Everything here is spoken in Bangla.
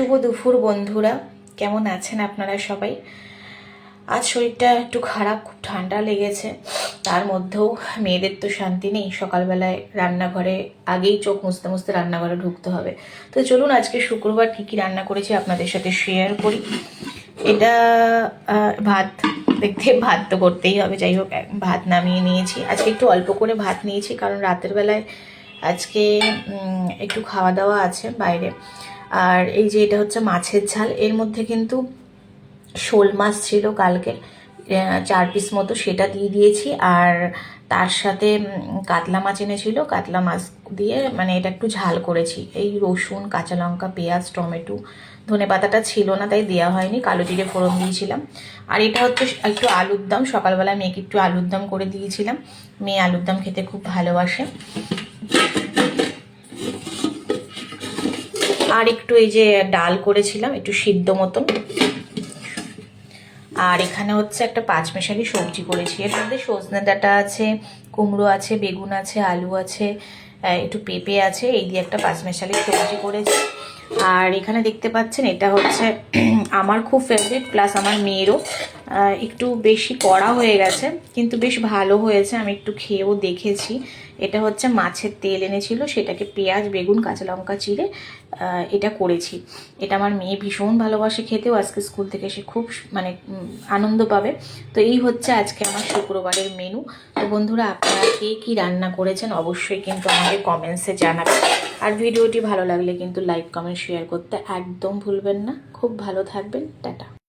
শুভ দুপুর বন্ধুরা, কেমন আছেন আপনারা সবাই? আজ শরীরটা একটু খারাপ, খুব ঠান্ডা লেগেছে। তার মধ্যেও মেয়েদের তো শান্তি নেই, সকালবেলায় রান্নাঘরে আগেই চোখ মুছতে মুছতে রান্নাঘরে ঢুকতে হবে। তো চলুন আজকে শুক্রবার কী কী রান্না করেছি আপনাদের সাথে শেয়ার করি। এটা ভাত, দেখতে ভাত তো করতেই হবে, যাই হোক ভাত নামিয়ে নিয়েছি। আজকে একটু অল্প করে ভাত নিয়েছি, কারণ রাতের বেলায় আজকে একটু খাওয়া দাওয়া আছে বাইরে। আর এই যে এটা হচ্ছে মাছের ঝাল, এর মধ্যে কিন্তু শোল মাছ ছিল কালকে 4 পিস মতো, সেটা দিয়ে দিয়েছি। আর তার সাথে কাতলা মাছ এনেছিল, কাতলা মাছ দিয়ে মানে এটা একটু ঝাল করেছি। এই রসুন, কাঁচা লঙ্কা, পেঁয়াজ, টমেটো, ধনে পাতাটা ছিল না তাই দেওয়া হয়নি, কালো জিরে ফোড়ন দিয়েছিলাম। আর এটা হচ্ছে একটু আলুর দম, সকালবেলা মেয়েকে একটু আলুর দম করে দিয়েছিলাম, মেয়ে আলুর দম খেতে খুব ভালোবাসে। আর একটু এই যে ডাল করেছিলাম একটু সিদ্ধ মতন। আর এখানে হচ্ছে একটা পাঁচমেশালি সবজি করেছি, এর মধ্যে সজনে ডাঁটা আছে, কুমড়ো আছে, বেগুন আছে, আলু আছে, একটু পেঁপে আছে, এই দিয়ে একটা পাঁচমেশালি সবজি করেছি। আর এখানে দেখতে পাচ্ছেন এটা হচ্ছে আমার খুব ফেভারিট, প্লাস আমার মেয়েরও। একটু বেশি কড়া হয়ে গেছে কিন্তু বেশ ভালো হয়েছে, আমি একটু খেয়েও দেখেছি। এটা হচ্ছে মাছের তেল এনেছিল, সেটাকে পেঁয়াজ, বেগুন, কাঁচা লঙ্কা চিড়ে এটা করেছি। এটা আমার মেয়ে ভীষণ ভালোবাসে খেতেও, আজকে স্কুল থেকে এসে খুব মানে আনন্দ পাবে। তো এই হচ্ছে আজকে আমার শুক্রবারের মেনু। তো বন্ধুরা, আপনারা কে কী রান্না করেছেন অবশ্যই কিন্তু আমাদের কমেন্টসে জানাবেন। আর ভিডিওটি ভালো লাগলে কিন্তু লাইক, কমেন্ট, শেয়ার করতে একদম ভুলবেন না। খুব ভালো থাকবেন, টাটা।